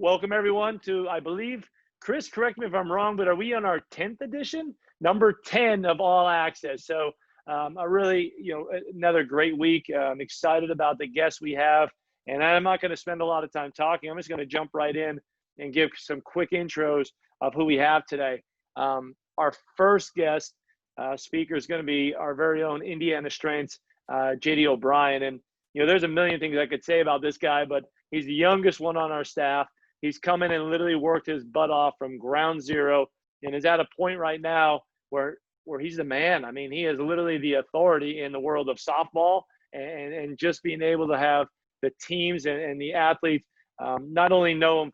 welcome everyone to, I believe, Chris, correct me if I'm wrong, but are we on our 10th edition? Number 10 of All Access. So a really, another great week. I'm excited about the guests we have. And I'm not going to spend a lot of time talking. I'm just going to jump right in and give some quick intros of who we have today. Our first guest speaker is going to be our very own Indiana Strengths, JD O'Brien. And, there's a million things I could say about this guy, but he's the youngest one on our staff. He's come in and literally worked his butt off from ground zero and is at a point right now where he's the man. I mean, he is literally the authority in the world of softball, and just being able to have the teams and the athletes not only know him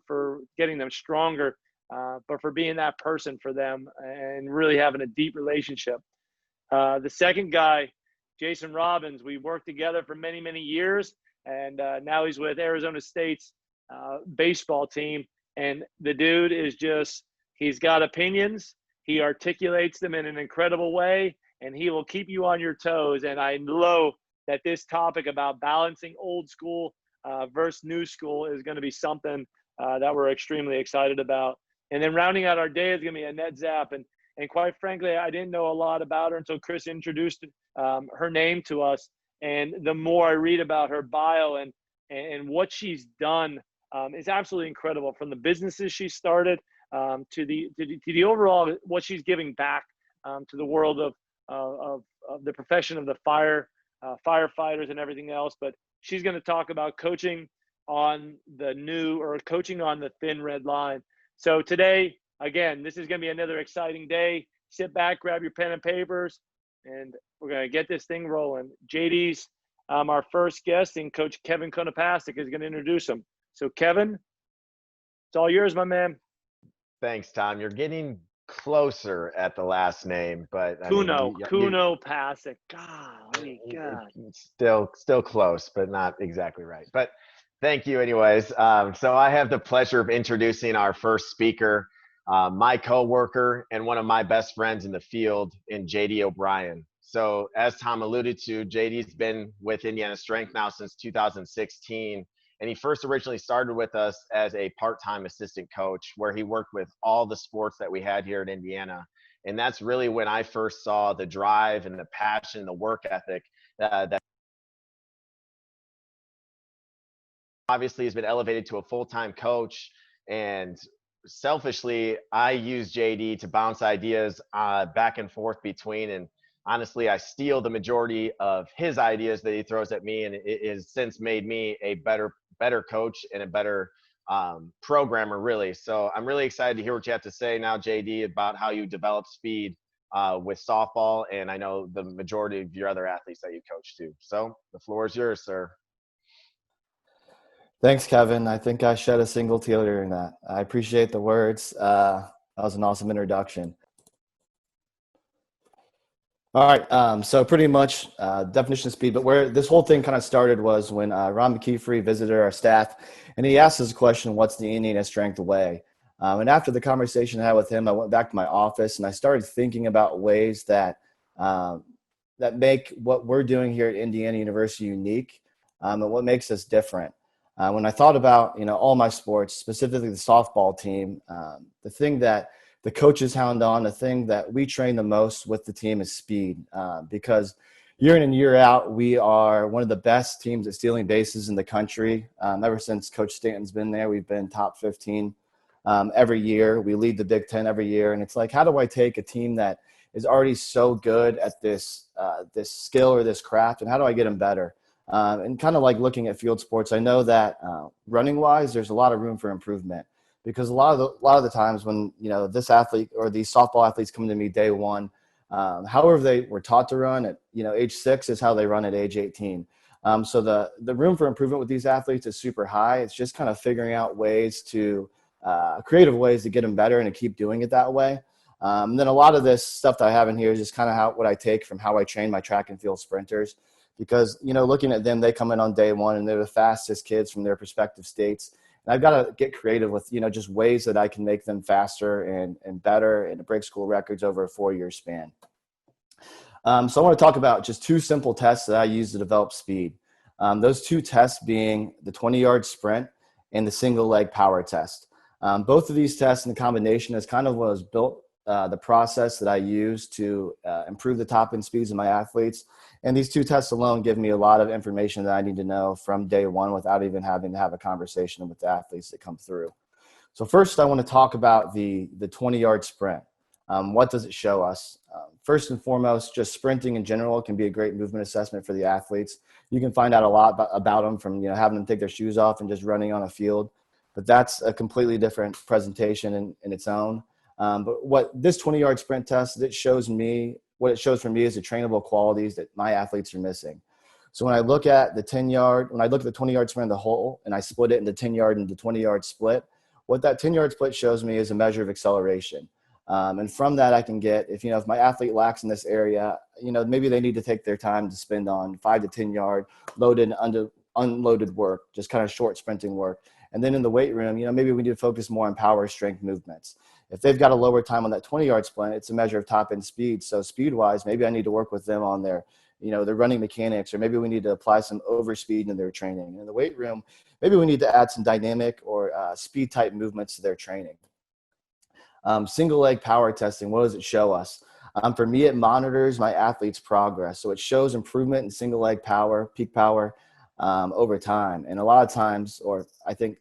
for getting them stronger, but for being that person for them and really having a deep relationship. The second guy, Jason Robbins, we worked together for many, many years, and now he's with Arizona State's baseball team. And the dude is he's got opinions. He articulates them in an incredible way, and he will keep you on your toes. And I know that this topic about balancing old school versus new school is going to be something that we're extremely excited about. And then rounding out our day is going to be Annette Zapp. And quite frankly, I didn't know a lot about her until Chris introduced her name to us. And the more I read about her bio and what she's done is absolutely incredible, from the businesses she started to the overall what she's giving back to the world of the profession of the firefighters and everything else. But she's going to talk about coaching on the thin red line. So today, again, this is going to be another exciting day. Sit back, grab your pen and papers, and we're going to get this thing rolling. JD's our first guest, and Coach Kevin Konopasek is going to introduce him. So, Kevin, it's all yours, my man. Thanks, Tom. You're getting closer at the last name, but Konopasek. Golly, God. Still close, but not exactly right. But thank you, anyways. So I have the pleasure of introducing our first speaker, my coworker and one of my best friends in the field, in JD O'Brien. So as Tom alluded to, JD's been with Indiana Strength now since 2016. And he first originally started with us as a part-time assistant coach, where he worked with all the sports that we had here in Indiana. And that's really when I first saw the drive and the passion, the work ethic that obviously has been elevated to a full-time coach. And selfishly, I use JD to bounce ideas back and forth between. And honestly, I steal the majority of his ideas that he throws at me, and it has since made me a better coach and a better programmer, really. So I'm really excited to hear what you have to say now, JD, about how you develop speed with softball, and I know the majority of your other athletes that you coach too. So the floor is yours, sir. Thanks, Kevin. I think I shed a single tear during that. I appreciate the words. That was an awesome introduction. All right, so pretty much definition of speed, but where this whole thing kind of started was when Ron McKeefery visited our staff, and he asked us a question, what's the Indiana Strength way? And after the conversation I had with him, I went back to my office, and I started thinking about ways that make what we're doing here at Indiana University unique, and what makes us different. When I thought about, all my sports, specifically the softball team, the thing that the coaches hound on, the thing that we train the most with the team is speed, because year in and year out, we are one of the best teams at stealing bases in the country. Ever since Coach Stanton's been there, we've been top 15 every year. We lead the Big Ten every year. And it's like, how do I take a team that is already so good at this skill or this craft, and how do I get them better? And kind of like looking at field sports, I know that running-wise, there's a lot of room for improvement. Because a lot of the times when this athlete or these softball athletes come to me day one, however they were taught to run at age 6 is how they run at age 18. So the room for improvement with these athletes is super high. It's just kind of figuring out ways to creative ways to get them better and to keep doing it that way. And then a lot of this stuff that I have in here is just kind of what I take from how I train my track and field sprinters. Because looking at them, they come in on day one and they're the fastest kids from their respective states. And I've got to get creative with, just ways that I can make them faster and better and break school records over a 4-year span. So I want to talk about just 2 simple tests that I use to develop speed. Those 2 tests being the 20-yard sprint and the single leg power test. Both of these tests in combination is kind of what was built the process that I use to improve the top end speeds of my athletes. And these two tests alone give me a lot of information that I need to know from day one without even having to have a conversation with the athletes that come through. So first, I want to talk about the 20-yard sprint. What does it show us? First and foremost, just sprinting in general can be a great movement assessment for the athletes. You can find out a lot about them from having them take their shoes off and just running on a field. But that's a completely different presentation in its own. But what this 20-yard sprint test, what it shows for me is the trainable qualities that my athletes are missing. So when I look at the 20-yard sprint as a whole, and I split it into 10-yard and the 20-yard split, what that 10-yard split shows me is a measure of acceleration. And from that, I can get, if my athlete lacks in this area, maybe they need to take their time to spend on 5 to 10 yard loaded and unloaded work, just kind of short sprinting work. And then in the weight room, maybe we need to focus more on power strength movements. If they've got a lower time on that 20-yard sprint, it's a measure of top end speed. So speed wise, maybe I need to work with them on their running mechanics, or maybe we need to apply some overspeed into their training. In the weight room, maybe we need to add some dynamic or speed type movements to their training. Single leg power testing, what does it show us? For me, it monitors my athlete's progress. So it shows improvement in single leg power, peak power over time. And a lot of times, or I think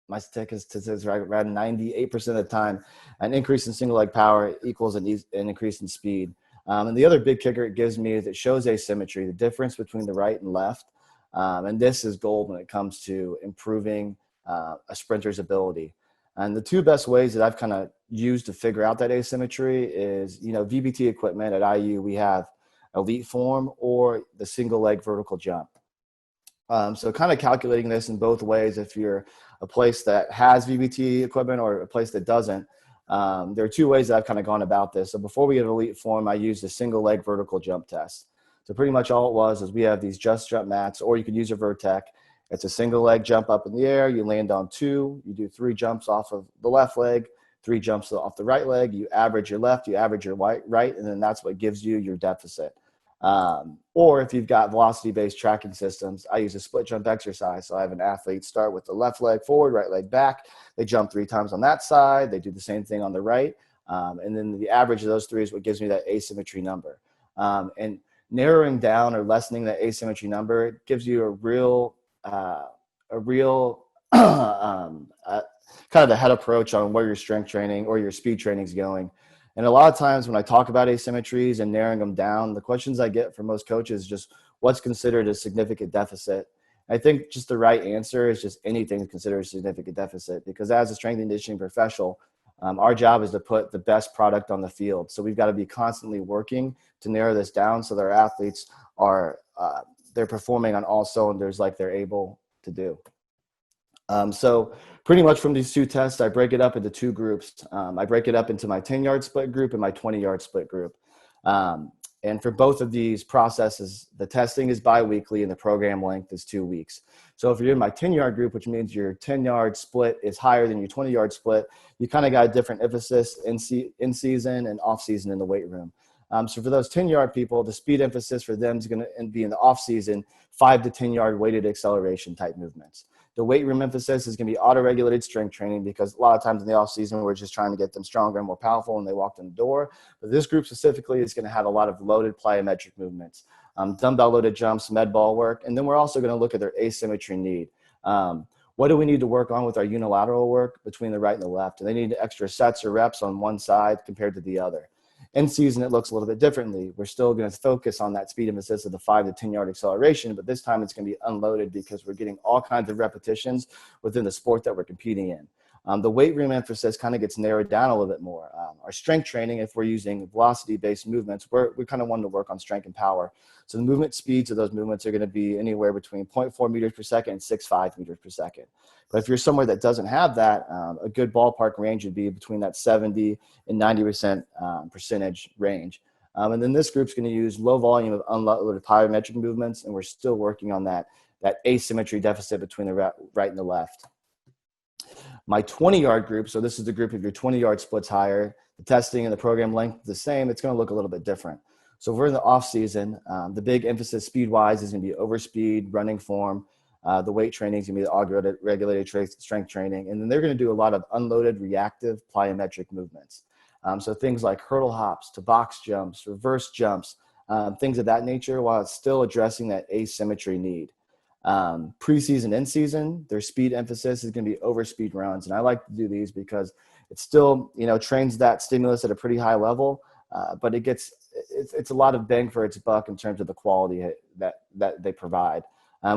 my statistics is around 98% of the time, an increase in single leg power equals an increase in speed. And the other big kicker it gives me is it shows asymmetry, the difference between the right and left. And this is gold when it comes to improving a sprinter's ability. And the two best ways that I've kind of used to figure out that asymmetry is, VBT equipment at IU, we have elite form or the single leg vertical jump. So kind of calculating this in both ways, if you're a place that has VBT equipment or a place that doesn't, there are two ways that I've kind of gone about this. So before we get elite form, I used a single leg vertical jump test. So pretty much all it was is we have these just jump mats, or you could use a Vertec. It's a single leg jump up in the air. You land on 2. You do 3 jumps off of the left leg, 3 jumps off the right leg. You average your left, you average your right, and then that's what gives you your deficit. Or if you've got velocity-based tracking systems, I use a split jump exercise. So I have an athlete start with the left leg forward, right leg back. They jump 3 times on that side. They do the same thing on the right. And then the average of those 3 is what gives me that asymmetry number. And narrowing down or lessening that asymmetry number, it gives you a real kind of a head approach on where your strength training or your speed training is going. And a lot of times when I talk about asymmetries and narrowing them down, the questions I get from most coaches is just what's considered a significant deficit. I think just the right answer is just anything considered a significant deficit, because as a strength and conditioning professional, our job is to put the best product on the field. So we've got to be constantly working to narrow this down so that our athletes are they're performing on all cylinders like they're able to do. So pretty much from these two tests, I break it up into 2 groups. I break it up into my 10-yard split group and my 20-yard split group. And for both of these processes, the testing is biweekly and the program length is 2 weeks. So if you're in my 10-yard group, which means your 10-yard split is higher than your 20-yard split, you kind of got a different emphasis in season and off season in the weight room. So for those 10-yard people, the speed emphasis for them is going to be in the off season, 5 to 10-yard weighted acceleration type movements. The weight room emphasis is going to be auto-regulated strength training, because a lot of times in the off season, we're just trying to get them stronger and more powerful when they walk in the door. But this group specifically is going to have a lot of loaded plyometric movements, dumbbell loaded jumps, med ball work. And then we're also going to look at their asymmetry need. What do we need to work on with our unilateral work between the right and the left? Do they need extra sets or reps on one side compared to the other? In season, it looks a little bit differently. We're still going to focus on that speed emphasis of the 5 to 10-yard acceleration, but this time it's going to be unloaded because we're getting all kinds of repetitions within the sport that we're competing in. The weight room emphasis kind of gets narrowed down a little bit more. Our strength training, if we're using velocity-based movements, we kind of want to work on strength and power. So the movement speeds of those movements are going to be anywhere between 0.4 meters per second and 6.5 meters per second. But if you're somewhere that doesn't have that, a good ballpark range would be between that 70 and 90% percentage range. And then this group's going to use low volume of unloaded plyometric movements, and we're still working on that asymmetry deficit between the right and the left. My 20-yard group, so this is the group if your 20-yard split's higher, the testing and the program length is the same, it's going to look a little bit different. So if we're in the off season, the big emphasis speed-wise is going to be overspeed, running form, The weight training is going to be the regulated strength training. And then they're going to do a lot of unloaded reactive plyometric movements. So things like hurdle hops to box jumps, reverse jumps, things of that nature, while it's still addressing that asymmetry need. Preseason, in season, their speed emphasis is going to be over speed runs. And I like to do these because it still, trains that stimulus at a pretty high level, but it's a lot of bang for its buck in terms of the quality that they provide.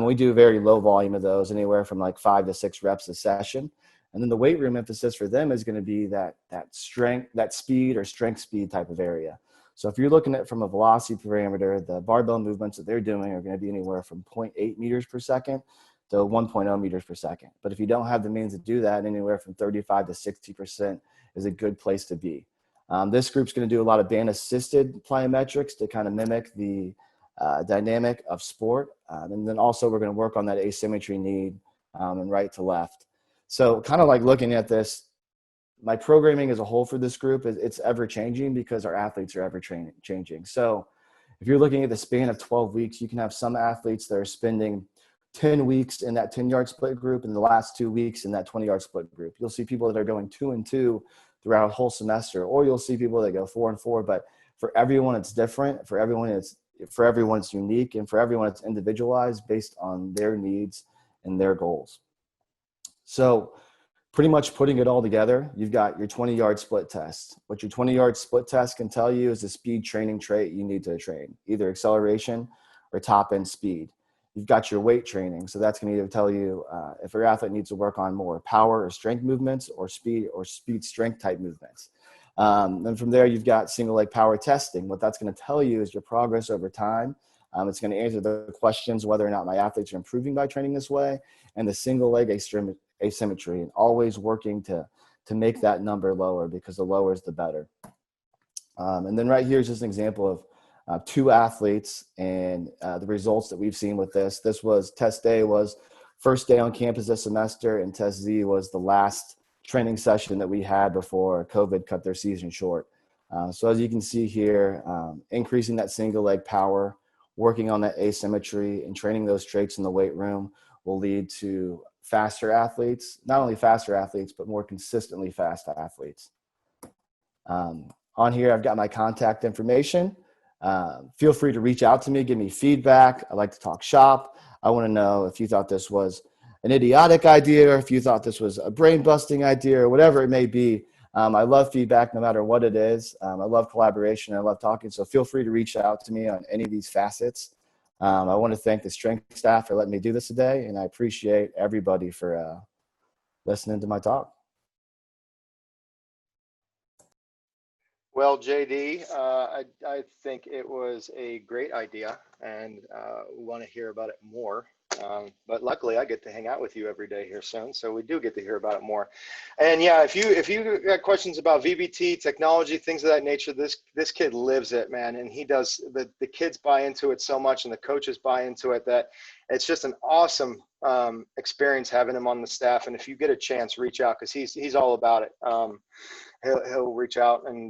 We do a very low volume of those, anywhere from like 5 to 6 reps a session. And then the weight room emphasis for them is going to be that strength, that speed or strength speed type of area. So if you're looking at from a velocity parameter, the barbell movements that they're doing are going to be anywhere from 0.8 meters per second to 1.0 meters per second. But if you don't have the means to do that, anywhere from 35 to 60% is a good place to be. This group's going to do a lot of band-assisted plyometrics to kind of mimic the dynamic of sport. And then also we're going to work on that asymmetry need and right to left. So kind of like looking at this, my programming as a whole for this group, it's ever changing because our athletes are ever changing. So if you're looking at the span of 12 weeks, you can have some athletes that are spending 10 weeks in that 10-yard split group and the last 2 weeks in that 20-yard split group. You'll see people that are going 2 and 2 throughout a whole semester, or you'll see people that go 4 and 4. But for everyone, it's different. For everyone, it's unique, and for everyone, it's individualized based on their needs and their goals. So pretty much putting it all together, you've got your 20-yard split test. What your 20-yard split test can tell you is the speed training trait you need to train, either acceleration or top-end speed. You've got your weight training, so that's going to either tell you if your athlete needs to work on more power or strength movements or speed strength type movements. Then from there, you've got single leg power testing. What that's going to tell you is your progress over time. It's going to answer the questions whether or not my athletes are improving by training this way, and the single leg asymmetry, and always working to make that number lower, because the lower is the better. And then right here is just an example of 2 athletes and the results that we've seen with this. This was test A was first day on campus this semester, and test Z was the last training session that we had before COVID cut their season short. So as you can see here, increasing that single leg power, working on that asymmetry, and training those traits in the weight room will lead to faster athletes, not only faster athletes, but more consistently fast athletes. On here, I've got my contact information. Feel free to reach out to me, give me feedback. I like to talk shop. I want to know if you thought this was an idiotic idea, or if you thought this was a brain-busting idea, or whatever it may be. I love feedback no matter what it is. I love collaboration. I love talking. So feel free to reach out to me on any of these facets. I want to thank the strength staff for letting me do this today, and I appreciate everybody for listening to my talk. Well, JD, I think it was a great idea, and we want to hear about it more. But luckily, I get to hang out with you every day here soon, so we do get to hear about it more. And yeah, if you got questions about VBT, technology, things of that nature, this kid lives it, man, and he does. The kids buy into it so much, and the coaches buy into it, that it's just an awesome experience having him on the staff. And if you get a chance, reach out, because he's all about it. He'll reach out, and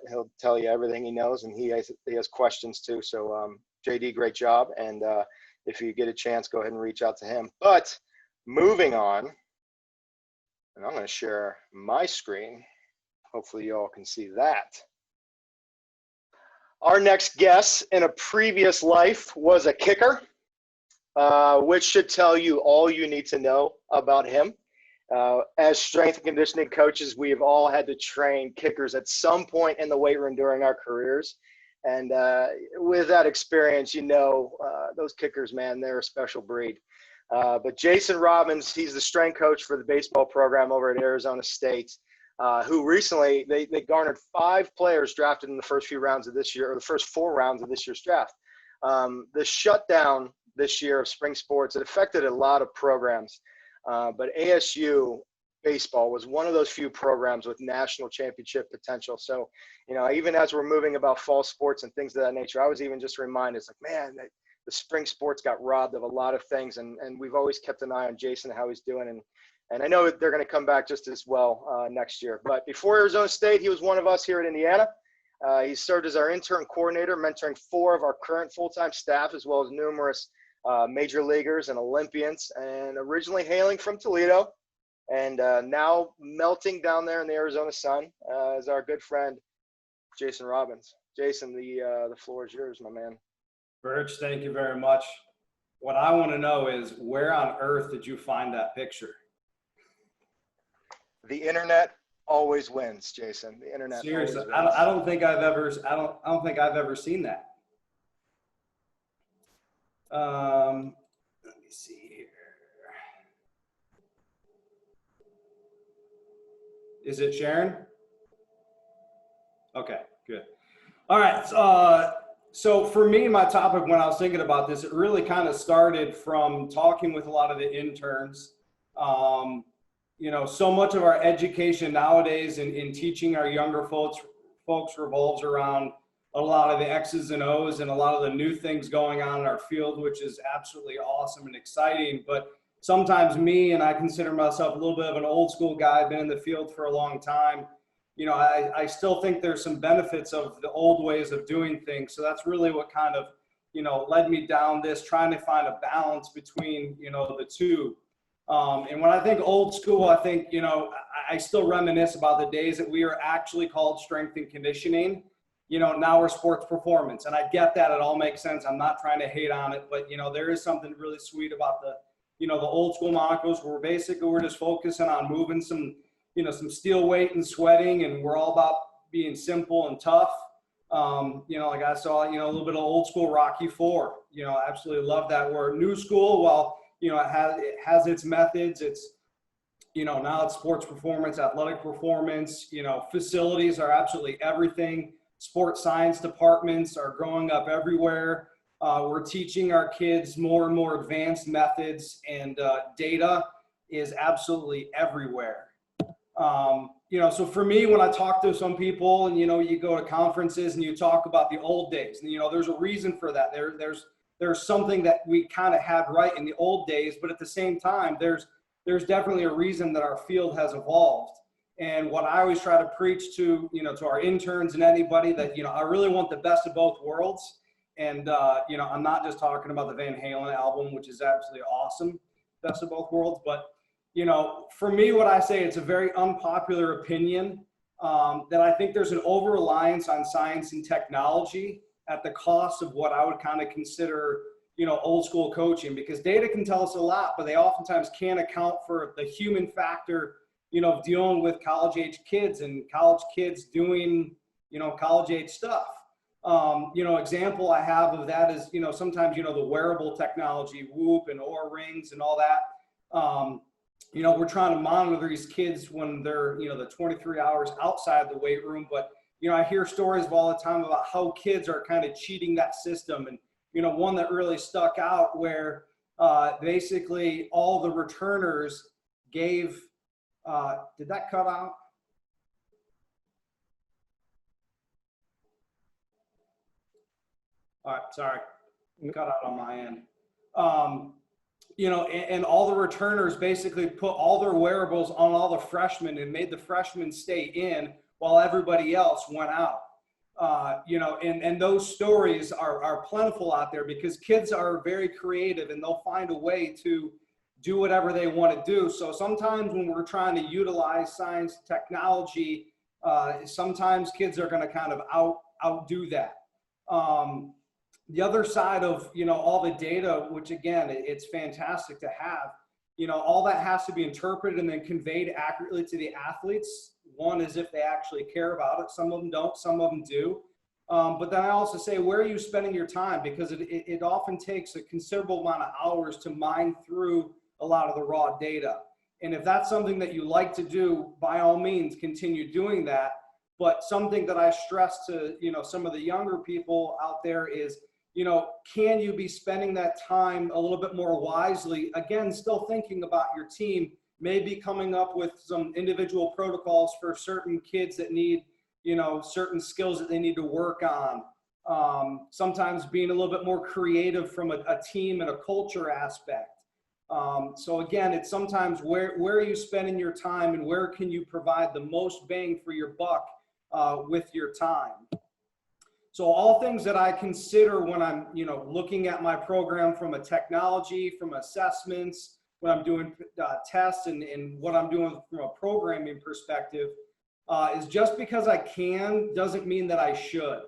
he'll tell you everything he knows, and he has questions too. So JD, great job, and if you get a chance, go ahead and reach out to him. But moving on, and I'm going to share my screen. Hopefully you all can see that. Our next guest in a previous life was a kicker, which should tell you all you need to know about him. As strength and conditioning coaches, we have all had to train kickers at some point in the weight room during our careers. And with that experience, those kickers, man, they're a special breed. But Jason Robbins, he's the strength coach for the baseball program over at Arizona State, who recently, they garnered 5 players drafted in the first few rounds of this year, or the first 4 rounds of this year's draft. The shutdown this year of spring sports, it affected a lot of programs. But ASU baseball was one of those few programs with national championship potential. So, even as we're moving about fall sports and things of that nature, I was even just reminded, it's like, man, the spring sports got robbed of a lot of things. And we've always kept an eye on Jason, how he's doing. And I know they're going to come back just as well next year. But before Arizona State, he was one of us here at Indiana. He served as our intern coordinator, mentoring 4 of our current full-time staff, as well as numerous major leaguers and Olympians, and originally hailing from Toledo, and now melting down there in the Arizona sun is our good friend, Jason Robbins. Jason, the floor is yours, my man. Birch, thank you very much. What I want to know is, where on earth did you find that picture? The internet always wins, Jason. The internet. Seriously, always wins. I don't think I've ever seen that. Let me see here. Is it Sharon? Okay, good. All right. So for me, my topic when I was thinking about this, it really kind of started from talking with a lot of the interns. You know, so much of our education nowadays in teaching our younger folks revolves around a lot of the X's and O's and a lot of the new things going on in our field, which is absolutely awesome and exciting. But sometimes me, and I consider myself a little bit of an old school guy, been in the field for a long time. You know, I still think there's some benefits of the old ways of doing things. So that's really what kind of, you know, led me down this, trying to find a balance between, you know, the two. And when I think old school, I think, you know, I still reminisce about the days that we were actually called strength and conditioning. You know, now we're sports performance. And I get that. It all makes sense. I'm not trying to hate on it. But, you know, there is something really sweet about the, you know, the old school monikers where basically we're just focusing on moving some, you know, some steel weight and sweating, and we're all about being simple and tough. You know, like I saw, you know, a little bit of old school Rocky IV, you know, I absolutely love that. Where new school, well, you know, it has its methods. It's, you know, now it's sports performance, athletic performance, you know, facilities are absolutely everything. Sports science departments are growing up everywhere. We're teaching our kids more and more advanced methods, and data is absolutely everywhere. You know, so for me, when I talk to some people, and, you know, you go to conferences and you talk about the old days, and, you know, there's a reason for that. There's something that we kind of had right in the old days, but at the same time, there's definitely a reason that our field has evolved. And what I always try to preach to, you know, to our interns and anybody, that, you know, I really want the best of both worlds. And, you know, I'm not just talking about the Van Halen album, which is absolutely awesome, best of both worlds, but, you know, for me, what I say, it's a very unpopular opinion, that I think there's an over-reliance on science and technology at the cost of what I would kind of consider, you know, old school coaching, because data can tell us a lot, but they oftentimes can't account for the human factor, you know, of dealing with college age kids and college kids doing, you know, college age stuff. You know, example I have of that is, you know, sometimes, you know, the wearable technology, Whoop and Oura rings and all that. You know, we're trying to monitor these kids when they're, you know, the 23 hours outside the weight room. But, you know, I hear stories of all the time about how kids are kind of cheating that system. And, you know, one that really stuck out where basically all the returners gave, did that cut out? All right, sorry, cut out on my end. You know, and all the returners basically put all their wearables on all the freshmen and made the freshmen stay in while everybody else went out. You know, and those stories are plentiful out there, because kids are very creative and they'll find a way to do whatever they want to do. So sometimes when we're trying to utilize science, technology, sometimes kids are going to kind of outdo that. The other side of, you know, all the data, which again, it's fantastic to have, you know, all that has to be interpreted and then conveyed accurately to the athletes. One is if they actually care about it. Some of them don't, some of them do. But then I also say, where are you spending your time? Because it often takes a considerable amount of hours to mine through a lot of the raw data. And if that's something that you like to do, by all means, continue doing that. But something that I stress to, you know, some of the younger people out there is, you know, can you be spending that time a little bit more wisely? Again, still thinking about your team, maybe coming up with some individual protocols for certain kids that need, you know, certain skills that they need to work on. Sometimes being a little bit more creative from a team and a culture aspect. So again, it's sometimes where are you spending your time and where can you provide the most bang for your buck with your time? So all things that I consider when I'm, looking at my program from a technology, from assessments, when I'm doing tests and what I'm doing from a programming perspective, is just because I can doesn't mean that I should.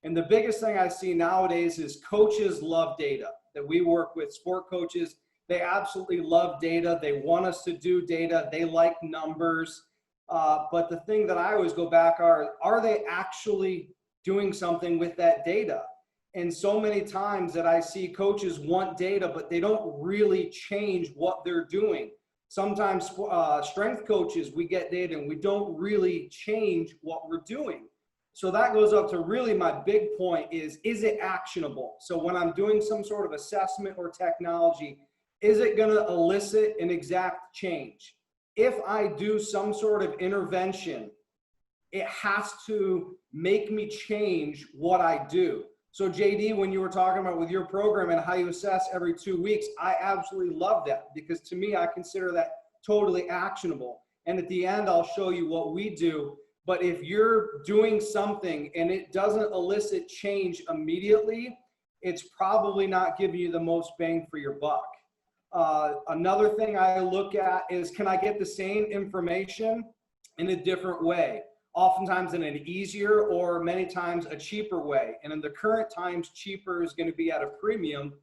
And the biggest thing I see nowadays is coaches love data. That we work with, sport coaches, they absolutely love data. They want us to do data. They like numbers. But the thing that I always go back are they actually doing something with that data? And so many times that I see coaches want data, but they don't really change what they're doing. Sometimes strength coaches, we get data and we don't really change what we're doing. So that goes up to really my big point is it actionable? So when I'm doing some sort of assessment or technology, is it going to elicit an exact change? If I do some sort of intervention, it has to make me change what I do. So JD, when you were talking about with your program and how you assess every 2 weeks, I absolutely love that because to me, I consider that totally actionable. And at the end, I'll show you what we do. But if you're doing something and it doesn't elicit change immediately, it's probably not giving you the most bang for your buck. Another thing I look at is, can I get the same information in a different way? Oftentimes in an easier or many times a cheaper way. And in the current times, cheaper is going to be at a premium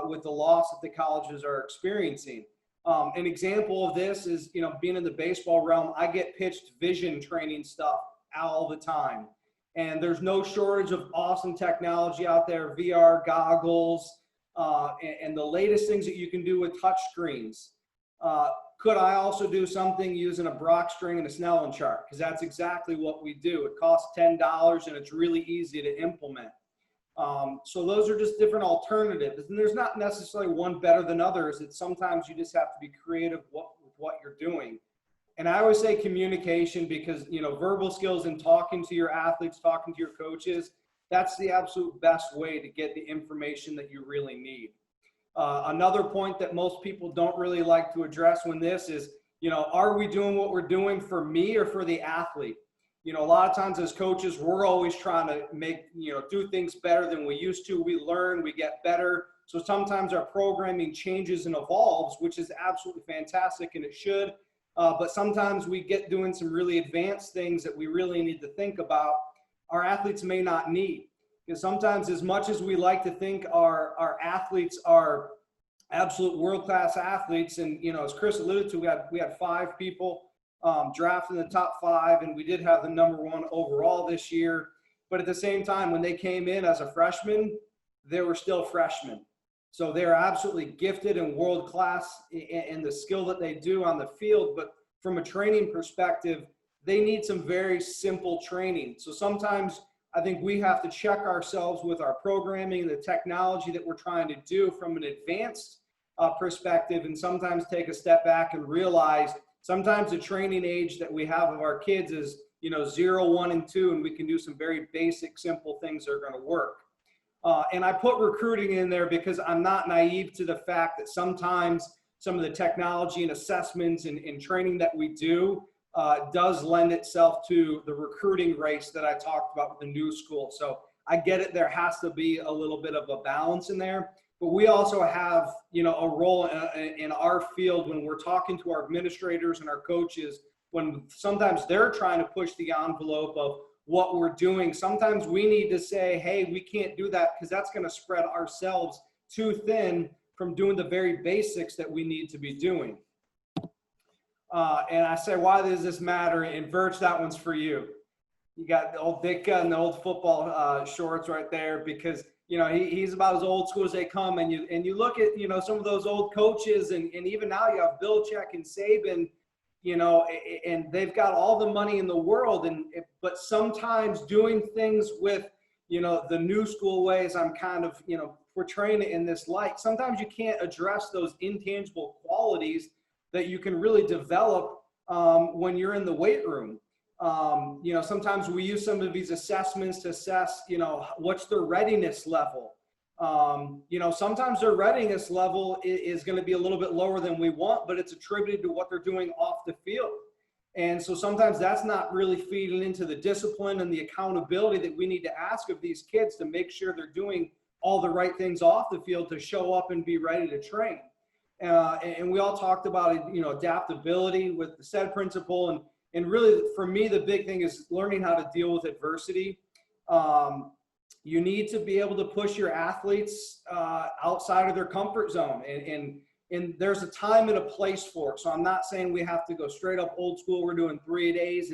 with the loss that the colleges are experiencing. An example of this is, being in the baseball realm, I get pitched vision training stuff all the time. And there's no shortage of awesome technology out there, VR goggles, and the latest things that you can do with touch screens. Could I also do something using a Brock string and a Snellen chart? Because that's exactly what we do. It costs $10 and it's really easy to implement. So those are just different alternatives. And there's not necessarily one better than others. It's sometimes you just have to be creative with what you're doing. And I always say communication because, verbal skills and talking to your athletes, talking to your coaches, that's the absolute best way to get the information that you really need. Another point that most people don't really like to address when this is, are we doing what we're doing for me or for the athlete? A lot of times as coaches, we're always trying to make, do things better than we used to. We learn, we get better. So sometimes our programming changes and evolves, which is absolutely fantastic and it should. But sometimes we get doing some really advanced things that we really need to think about. Our athletes may not need. Because sometimes as much as we like to think our athletes are absolute world-class athletes, and as Chris alluded to, we had 5 people drafted in the top 5, and we did have the #1 overall this year. But at the same time, when they came in as a freshman, they were still freshmen. So they're absolutely gifted and world-class in the skill that they do on the field. But from a training perspective, they need some very simple training. So sometimes I think we have to check ourselves with our programming, the technology that we're trying to do from an advanced perspective, and sometimes take a step back and realize sometimes the training age that we have of our kids is, 0, 1, and 2, and we can do some very basic, simple things that are going to work. And I put recruiting in there because I'm not naive to the fact that sometimes some of the technology and assessments and training that we do does lend itself to the recruiting race that I talked about with the new school. So I get it. There has to be a little bit of a balance in there, but we also have, a role in our field when we're talking to our administrators and our coaches, when sometimes they're trying to push the envelope of what we're doing. Sometimes we need to say, hey, we can't do that because that's going to spread ourselves too thin from doing the very basics that we need to be doing. And I say, why does this matter? And Verge, that one's for you. You got the old Ditka and the old football shorts right there because, he's about as old school as they come. And you look at, some of those old coaches and even now you have Belichick and Saban, and they've got all the money in the world. But sometimes doing things with, the new school ways, I'm kind of, portraying it in this light. Sometimes you can't address those intangible qualities that you can really develop when you're in the weight room. Sometimes we use some of these assessments to assess, what's their readiness level. Sometimes their readiness level is going to be a little bit lower than we want, but it's attributed to what they're doing off the field. And so sometimes that's not really feeding into the discipline and the accountability that we need to ask of these kids to make sure they're doing all the right things off the field to show up and be ready to train. And we all talked about, you know, adaptability with the SAID principle. And really, for me, the big thing is learning how to deal with adversity. You need to be able to push your athletes outside of their comfort zone. And there's a time and a place for it. So I'm not saying we have to go straight up old school. We're doing 3 days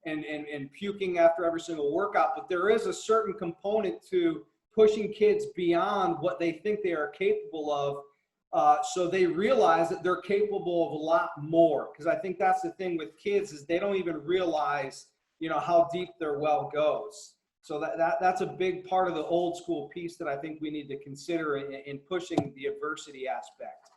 and puking after every single workout. But there is a certain component to pushing kids beyond what they think they are capable of, so they realize that they're capable of a lot more. Because I think that's the thing with kids is they don't even realize, you know, how deep their well goes. So that's a big part of the old school piece that I think we need to consider in pushing the adversity aspect.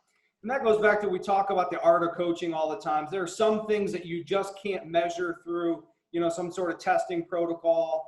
And that goes back to, we talk about the art of coaching all the time. There are some things that you just can't measure through, you know, some sort of testing protocol.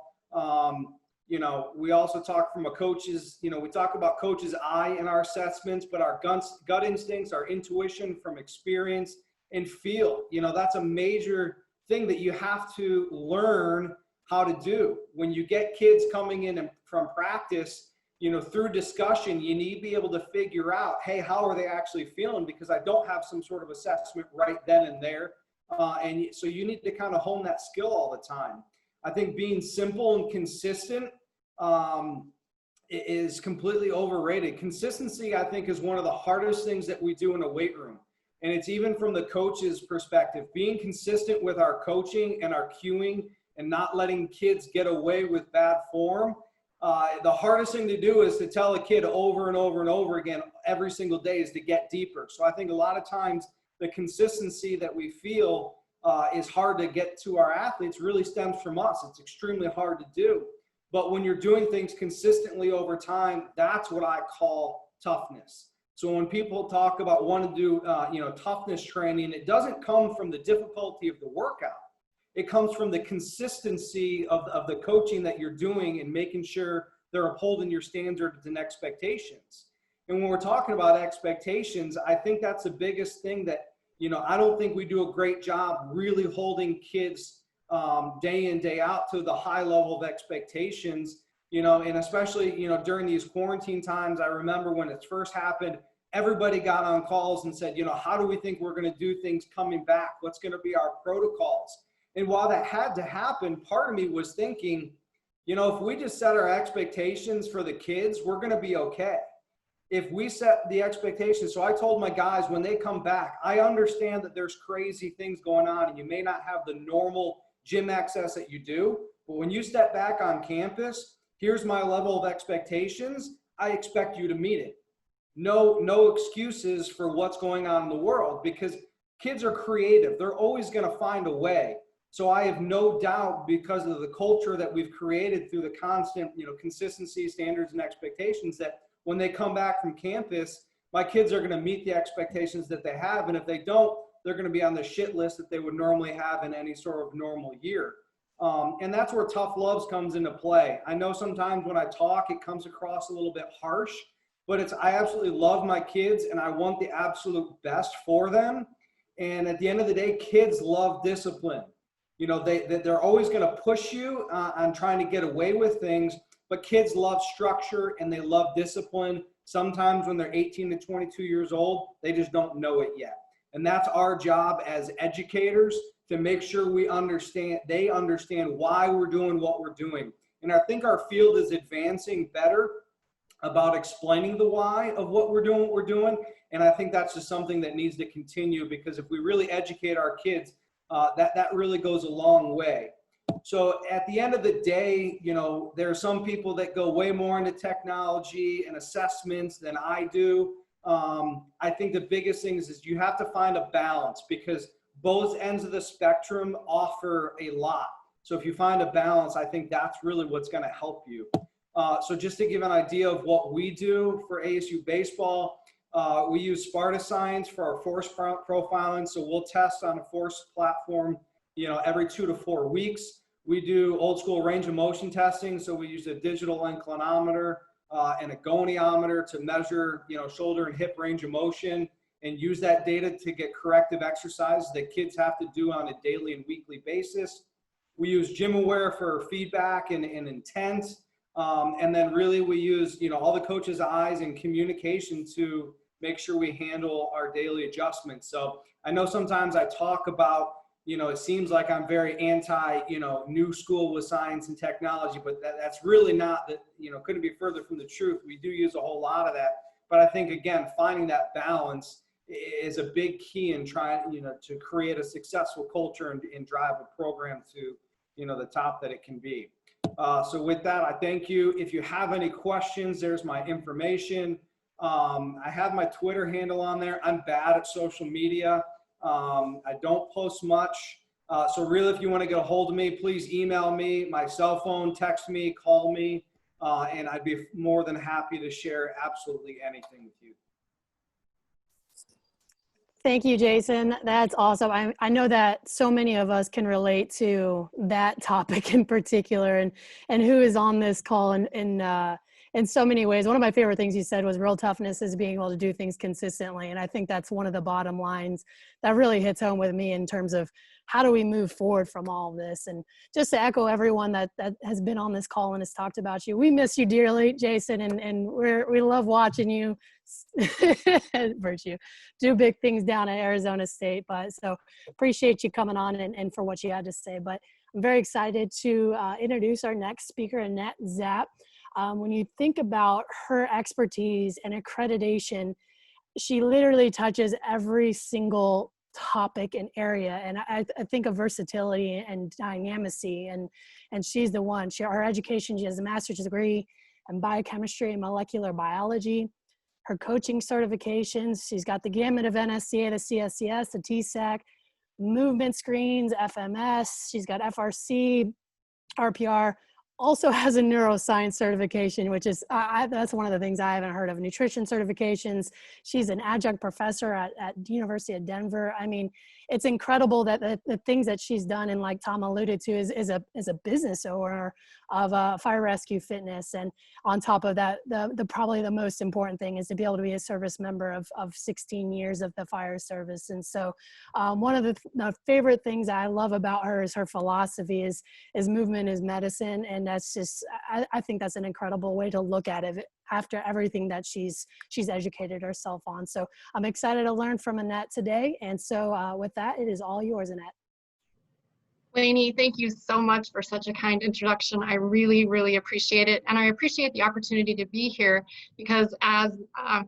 You know, we also talk from a coach's, you know, we talk about coach's eye in our assessments, but our gut instincts, our intuition from experience and feel, you know, that's a major thing that you have to learn how to do. When you get kids coming in and from practice, you know, through discussion, you need to be able to figure out, hey, how are they actually feeling? Because I don't have some sort of assessment right then and there. And so you need to kind of hone that skill all the time. I think being simple and consistent is completely overrated. Consistency, I think, is one of the hardest things that we do in a weight room. And it's even from the coach's perspective, being consistent with our coaching and our cueing and not letting kids get away with bad form. The hardest thing to do is to tell a kid over and over and over again every single day is to get deeper. So I think a lot of times the consistency that we feel is hard to get to our athletes really stems from us. It's extremely hard to do. But when you're doing things consistently over time, that's what I call toughness. So when people talk about wanting to do you know, toughness training, it doesn't come from the difficulty of the workout. It comes from the consistency of the coaching that you're doing and making sure they're upholding your standards and expectations. And when we're talking about expectations, I think that's the biggest thing that, you know, I don't think we do a great job really holding kids day in, day out to the high level of expectations, you know, and especially, you know, during these quarantine times, I remember when it first happened, everybody got on calls and said, you know, how do we think we're going to do things coming back? What's going to be our protocols? And while that had to happen, part of me was thinking, you know, if we just set our expectations for the kids, we're going to be okay. If we set the expectations, so I told my guys when they come back, I understand that there's crazy things going on and you may not have the normal gym access that you do, but when you step back on campus, here's my level of expectations. I expect you to meet it. No excuses for what's going on in the world, because kids are creative. They're always going to find a way. So I have no doubt, because of the culture that we've created through the constant, you know, consistency, standards, and expectations, that when they come back from campus, my kids are going to meet the expectations that they have. And if they don't, they're going to be on the shit list that they would normally have in any sort of normal year. And that's where tough loves comes into play. I know sometimes when I talk, it comes across a little bit harsh, but I absolutely love my kids and I want the absolute best for them. And at the end of the day, kids love discipline. You know, they're always going to push you on trying to get away with things, but kids love structure and they love discipline. Sometimes when they're 18 to 22 years old, they just don't know it yet. And that's our job as educators, to make sure they understand why we're doing what we're doing. And I think our field is advancing better about explaining the why of what we're doing. And I think that's just something that needs to continue, because if we really educate our kids, that really goes a long way. So at the end of the day, you know, there are some people that go way more into technology and assessments than I do. I think the biggest thing is you have to find a balance, because both ends of the spectrum offer a lot. So if you find a balance, I think that's really what's going to help you. So just to give an idea of what we do for ASU baseball, we use Sparta Science for our force profiling. So we'll test on a force platform, you know, every 2 to 4 weeks. We do old school range of motion testing. So we use a digital inclinometer and a goniometer to measure, you know, shoulder and hip range of motion. and use that data to get corrective exercises that kids have to do on a daily and weekly basis. We use GymAware for feedback and intent. And then really we use, all the coaches' eyes and communication to make sure we handle our daily adjustments. So I know sometimes I talk about, it seems like I'm very anti, new school with science and technology, but that's really not, couldn't be further from the truth. We do use a whole lot of that. But I think, again, finding that balance is a big key in trying, to create a successful culture and drive a program to, the top that it can be. So with that, I thank you. If you have any questions, there's my information. I have my Twitter handle on there. I'm bad at social media. I don't post much. So really, if you want to get a hold of me, please email me, my cell phone, text me, call me, and I'd be more than happy to share absolutely anything with you. Thank you, Jason. That's awesome. I know that so many of us can relate to that topic in particular, and who is on this call in so many ways. One of my favorite things you said was real toughness is being able to do things consistently. And I think that's one of the bottom lines that really hits home with me in terms of how do we move forward from all of this. And just to echo everyone that has been on this call and has talked about you, we miss you dearly, Jason, and we love watching you Virtue do big things down at Arizona State. But so appreciate you coming on and for what you had to say. But I'm very excited to introduce our next speaker, Annette Zapp. When you think about her expertise and accreditation, she literally touches every single topic and area. And I think of versatility and dynamicy, and she's the one. Her education, she has a master's degree in biochemistry and molecular biology. Her coaching certifications, she's got the gamut of NSCA, the CSCS, the TSAC, movement screens, FMS. She's got FRC, RPR. Also has a neuroscience certification, which is, that's one of the things I haven't heard of. Nutrition certifications. She's an adjunct professor at the University of Denver. I mean, it's incredible that the things that she's done, and like Tom alluded to, is a business owner of fire rescue fitness. And on top of that, the probably the most important thing is to be able to be a service member of 16 years of the fire service. And so one of the favorite things I love about her is her philosophy is movement is medicine. And that's just, I think that's an incredible way to look at it after everything that she's educated herself on. So I'm excited to learn from Annette today. And so with that, it is all yours, Annette. Lainey, thank you so much for such a kind introduction. I really, really appreciate it. And I appreciate the opportunity to be here because, as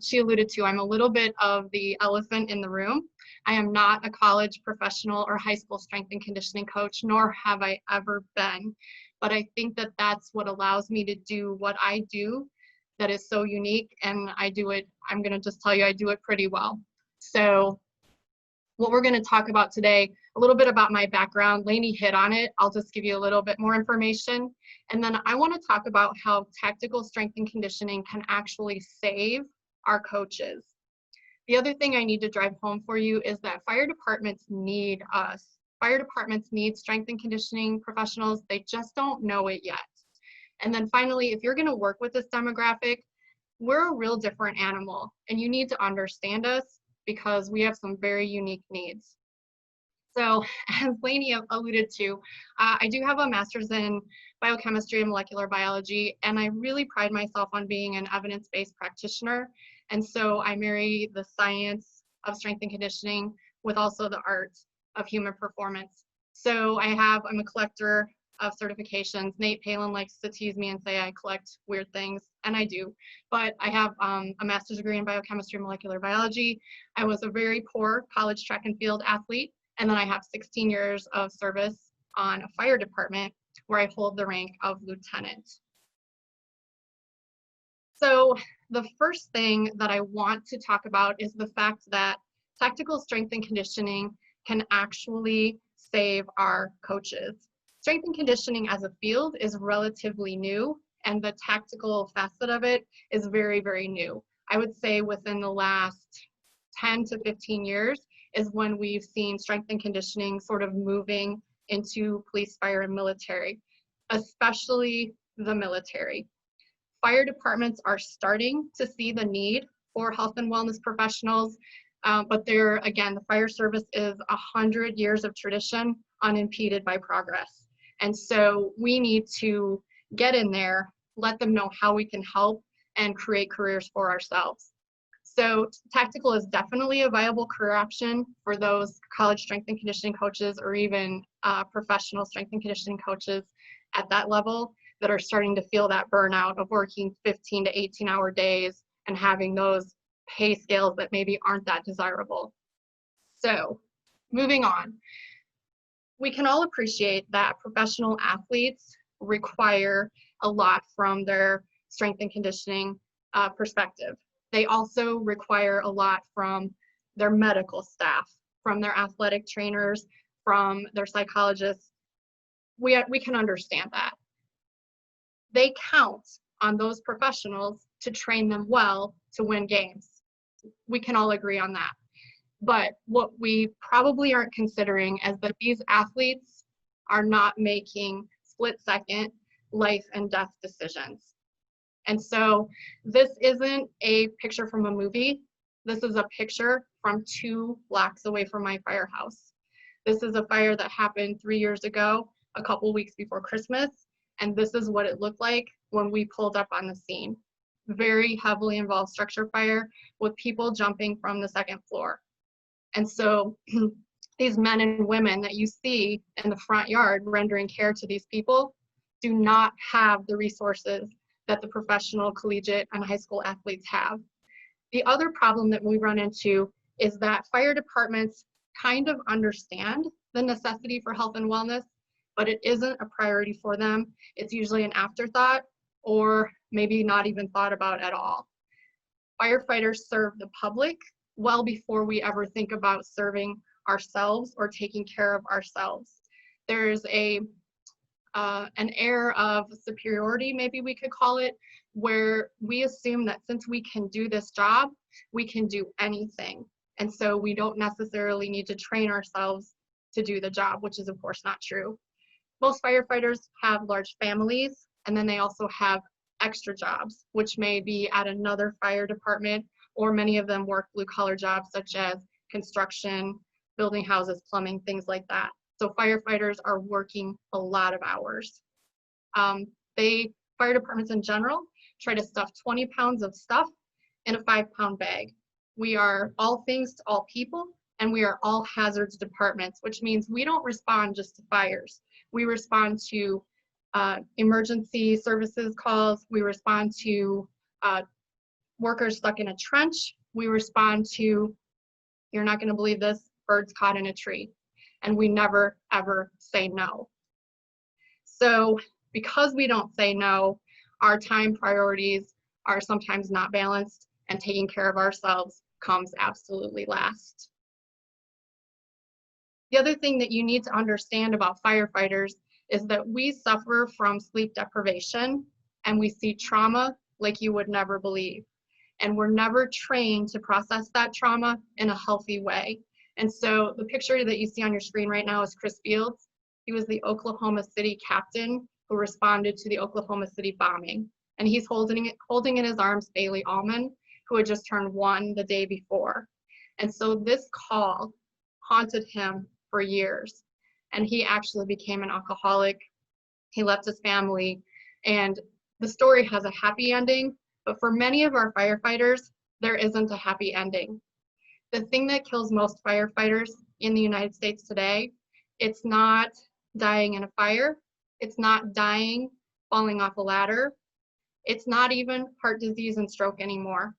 she alluded to, I'm a little bit of the elephant in the room. I am not a college professional or high school strength and conditioning coach, nor have I ever been. But I think that that's what allows me to do what I do that is so unique. And I do it, I'm going to just tell you, I do it pretty well. So what we're going to talk about today, a little bit about my background. Lainey hit on it. I'll just give you a little bit more information. And then I want to talk about how tactical strength and conditioning can actually save our coaches. The other thing I need to drive home for you is that fire departments need us. Fire departments need strength and conditioning professionals. They just don't know it yet. And then finally, if you're going to work with this demographic, we're a real different animal, and you need to understand us because we have some very unique needs. So as Lainey alluded to, I do have a master's in biochemistry and molecular biology, and I really pride myself on being an evidence-based practitioner. And so I marry the science of strength and conditioning with also the art of human performance. So I'm a collector of certifications. Nate Palin likes to tease me and say I collect weird things, and I do. But I have a master's degree in biochemistry and molecular biology. I was a very poor college track and field athlete, and then I have 16 years of service on a fire department where I hold the rank of lieutenant. So the first thing that I want to talk about is the fact that tactical strength and conditioning can actually save our coaches. Strength and conditioning as a field is relatively new, and the tactical facet of it is very, very new. I would say within the last 10 to 15 years is when we've seen strength and conditioning sort of moving into police, fire, and military, especially the military. Fire departments are starting to see the need for health and wellness professionals. But there, again, the fire service is 100 years of tradition unimpeded by progress. And so we need to get in there, let them know how we can help and create careers for ourselves. So tactical is definitely a viable career option for those college strength and conditioning coaches or even professional strength and conditioning coaches at that level that are starting to feel that burnout of working 15 to 18-hour days and having those pay scales that maybe aren't that desirable. So moving on, we can all appreciate that professional athletes require a lot from their strength and conditioning perspective. They also require a lot from their medical staff, from their athletic trainers, from their psychologists. We can understand that. They count on those professionals to train them well to win games. We can all agree on that. But what we probably aren't considering is that these athletes are not making split-second life and death decisions. And so this isn't a picture from a movie. This is a picture from 2 blocks away from my firehouse. This is a fire that happened 3 years ago, a couple weeks before Christmas. And this is what it looked like when we pulled up on the scene. Very heavily involved structure fire with people jumping from the 2nd floor. And so these men and women that you see in the front yard rendering care to these people do not have the resources that the professional, collegiate, and high school athletes have. The other problem that we run into is that fire departments kind of understand the necessity for health and wellness, but it isn't a priority for them. It's usually an afterthought or maybe not even thought about at all. Firefighters serve the public well before we ever think about serving ourselves or taking care of ourselves. There's an air of superiority, maybe we could call it, where we assume that since we can do this job, we can do anything. And so we don't necessarily need to train ourselves to do the job, which is of course not true. Most firefighters have large families, and then they also have extra jobs, which may be at another fire department, or many of them work blue-collar jobs such as construction, building houses, plumbing, things like that. So firefighters are working a lot of hours. Fire departments in general try to stuff 20 pounds of stuff in a 5-pound bag. We are all things to all people, and we are all hazards departments, which means we don't respond just to fires. We respond to emergency services calls. We respond to workers stuck in a trench. We respond to, you're not going to believe this, birds caught in a tree. And we never, ever say no. So because we don't say no, our time priorities are sometimes not balanced, and taking care of ourselves comes absolutely last. The other thing that you need to understand about firefighters is that we suffer from sleep deprivation, and we see trauma like you would never believe. And we're never trained to process that trauma in a healthy way. And so the picture that you see on your screen right now is Chris Fields. He was the Oklahoma City captain who responded to the Oklahoma City bombing. And he's holding in his arms Bailey Allman, who had just turned 1 the day before. And so this call haunted him for years. And he actually became an alcoholic. He left his family. And the story has a happy ending, but for many of our firefighters, there isn't a happy ending. The thing that kills most firefighters in the United States today, it's not dying in a fire. It's not dying falling off a ladder. It's not even heart disease and stroke anymore.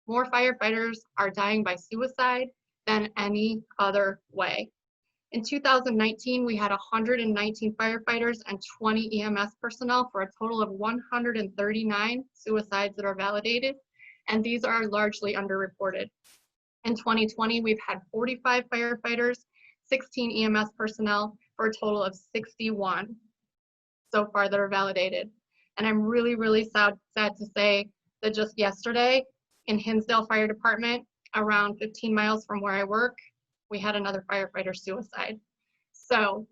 More firefighters are dying by suicide than any other way. In 2019, we had 119 firefighters and 20 EMS personnel for a total of 139 suicides that are validated, and these are largely underreported. In 2020, we've had 45 firefighters, 16 EMS personnel for a total of 61 so far that are validated. And I'm really, really sad to say that just yesterday in Hinsdale Fire Department, around 15 miles from where I work, we had another firefighter suicide. So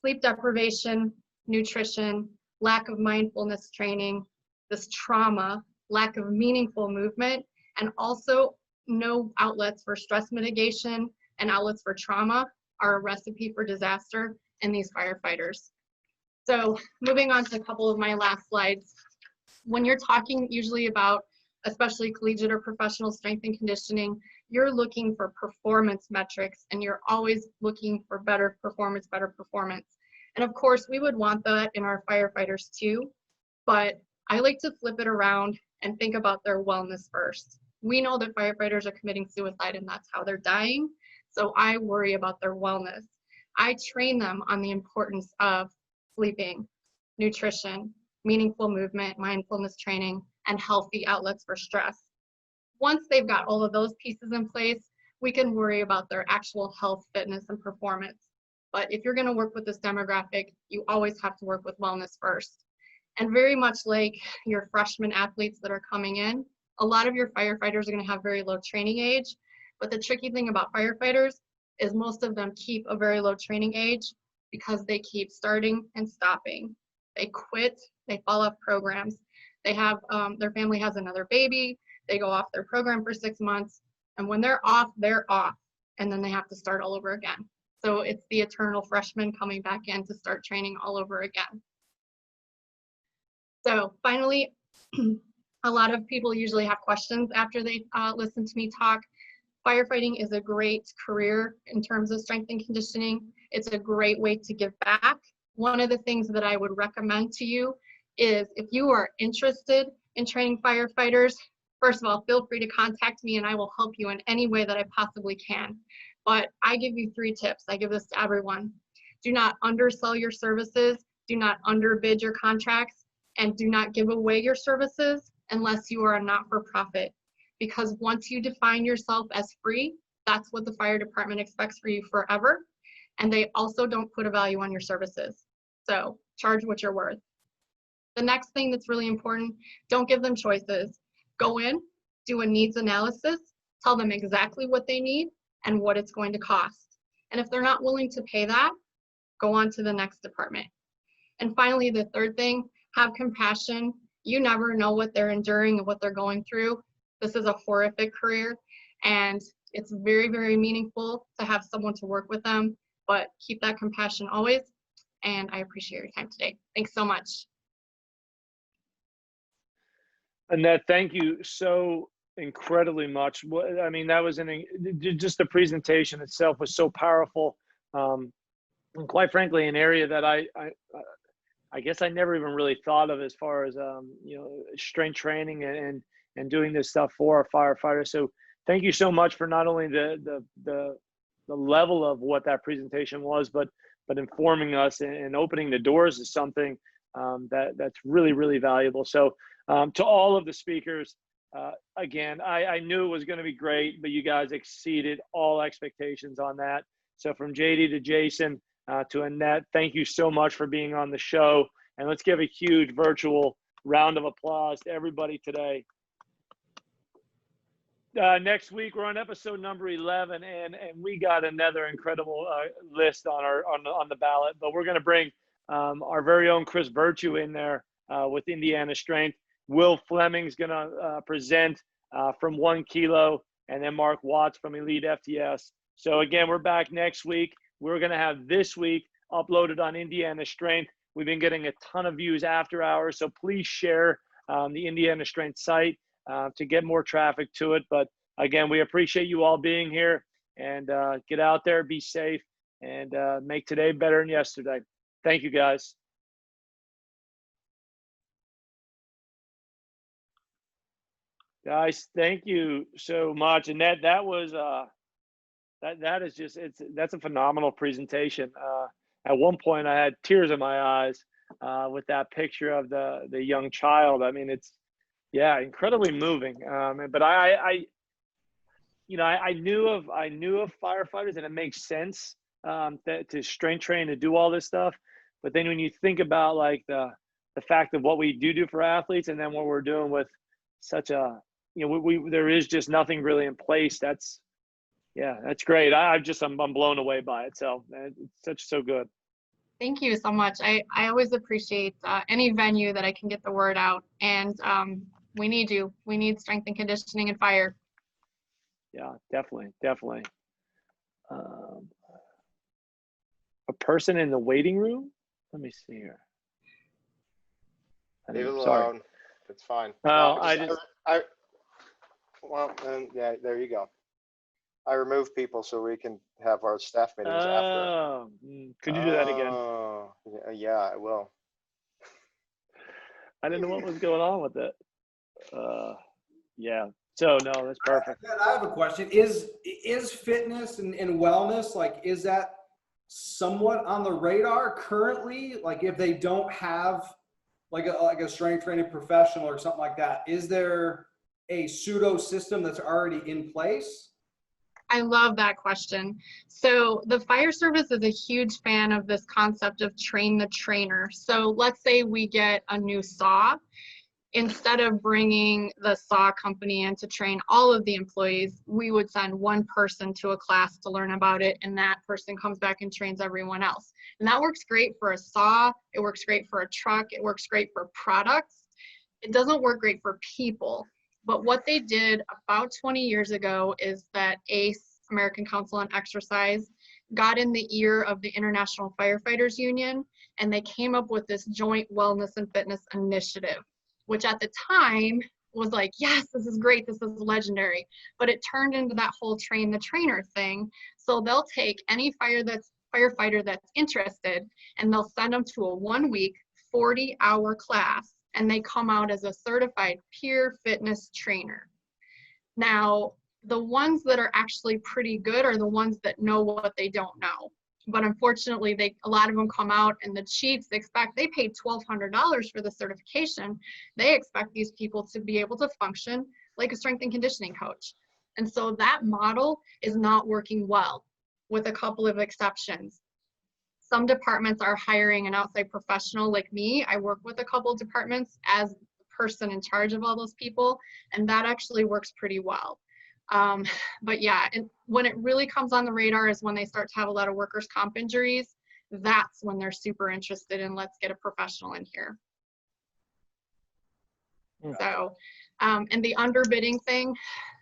sleep deprivation, nutrition, lack of mindfulness training, this trauma, lack of meaningful movement, and also no outlets for stress mitigation and outlets for trauma are a recipe for disaster in these firefighters. So moving on to a couple of my last slides. When you're talking usually about, especially collegiate or professional strength and conditioning, you're looking for performance metrics, and you're always looking for better performance, And of course, we would want that in our firefighters too, but I like to flip it around and think about their wellness first. We know that firefighters are committing suicide and that's how they're dying, so I worry about their wellness. I train them on the importance of sleeping, nutrition, meaningful movement, mindfulness training, and healthy outlets for stress. Once they've got all of those pieces in place, we can worry about their actual health, fitness, and performance. But if you're going to work with this demographic, you always have to work with wellness first. And very much like your freshman athletes that are coming in, a lot of your firefighters are going to have very low training age. But the tricky thing about firefighters is most of them keep a very low training age because they keep starting and stopping. They quit, they fall off programs. They have, their family has another baby, they go off their program for 6 months, and when they're off, and then they have to start all over again. So it's the eternal freshman coming back in to start training all over again. So finally, a lot of people usually have questions after they listen to me talk. Firefighting is a great career in terms of strength and conditioning. It's a great way to give back. One of the things that I would recommend to you is if you are interested in training firefighters, first of all, feel free to contact me and I will help you in any way that I possibly can. But I give you 3 tips. I give this to everyone. Do not undersell your services. Do not underbid your contracts. And do not give away your services unless you are a not-for-profit. Because once you define yourself as free, that's what the fire department expects for you forever. And they also don't put a value on your services. So charge what you're worth. The next thing that's really important, don't give them choices. Go in, do a needs analysis, tell them exactly what they need and what it's going to cost. And if they're not willing to pay that, go on to the next department. And finally, the third thing, have compassion. You never know what they're enduring and what they're going through. This is a horrific career, and it's very, very meaningful to have someone to work with them, but keep that compassion always. And I appreciate your time today. Thanks so much. Annette, thank you so incredibly much. I mean, that was just the presentation itself was so powerful. And quite frankly, an area that I guess I never even really thought of as far as, you know, strength training and doing this stuff for our firefighters. So thank you so much for not only the level of what that presentation was, but informing us and opening the doors to something that's really, really valuable. So to all of the speakers, again, I knew it was going to be great, but you guys exceeded all expectations on that. So from JD to Jason to Annette, thank you so much for being on the show. And let's give a huge virtual round of applause to everybody today. Next week, we're on episode number 11, and we got another incredible list on the ballot. But we're going to bring our very own Chris Virtue in there with Indiana Strength. Will Fleming's going to present from 1 Kilo, and then Mark Watts from Elite FTS. So again, we're back next week. We're going to have this week uploaded on Indiana Strength. We've been getting a ton of views after hours, so please share the Indiana Strength site to get more traffic to it. But again, we appreciate you all being here, and get out there, be safe, and make today better than yesterday. Thank you, guys. Guys, thank you so much. And that was that is just that's a phenomenal presentation. At one point, I had tears in my eyes with that picture of the young child. I mean, it's incredibly moving. But I knew of firefighters, and it makes sense that to strength train to do all this stuff. But then when you think about like the fact of what we do for athletes, and then what we're doing with such a there is just nothing really in place. That's great. I'm blown away by it. So it's so good. Thank you so much. I always appreciate any venue that I can get the word out, and we need you. We need strength and conditioning and fire. Yeah, definitely. A person in the waiting room. Let me see here. Leave it Sorry. alone. It's fine. Oh, Well, and yeah, there you go. I remove people so we can have our staff meetings after. Could you do that again? Oh, yeah, I will. I didn't know what was going on with it. Yeah. So no, that's perfect. I have a question. Is fitness and wellness, like, is that somewhat on the radar currently? Like, if they don't have like a strength training professional or something like that, is there a pseudo system that's already in place? I love that question. So the fire service is a huge fan of this concept of train the trainer. So let's say we get a new saw. Instead of bringing the saw company in to train all of the employees, we would send one person to a class to learn about it, and that person comes back and trains everyone else. And that works great for a saw, it works great for a truck, it works great for products. It doesn't work great for people. But what they did about 20 years ago is that ACE, American Council on Exercise, got in the ear of the International Firefighters Union, and they came up with this joint wellness and fitness initiative, which at the time was like, yes, this is great, this is legendary. But it turned into that whole train the trainer thing. So they'll take any firefighter that's interested, and they'll send them to a 1-week, 40-hour class, and they come out as a certified peer fitness trainer. Now, the ones that are actually pretty good are the ones that know what they don't know. But unfortunately, a lot of them come out, and the chiefs they paid $1,200 for the certification. They expect these people to be able to function like a strength and conditioning coach. And so that model is not working well, with a couple of exceptions. Some departments are hiring an outside professional like me. I work with a couple of departments as the person in charge of all those people, and that actually works pretty well. But yeah, and when it really comes on the radar is when they start to have a lot of workers' comp injuries. That's when they're super interested in, let's get a professional in here. So, and the underbidding thing,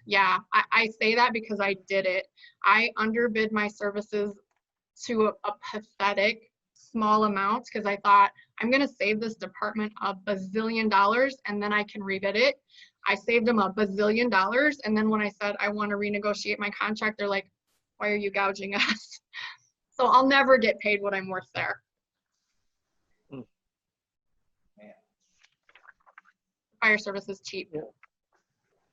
yeah, I say that because I did it. I underbid my services to a pathetic small amount because I thought, I'm going to save this department $1 bazillion and then I can rebid it. I saved them $1 bazillion, and then when I said I want to renegotiate my contract, they're like, why are you gouging us? So I'll never get paid what I'm worth there. Man. Fire service is cheap. Yeah.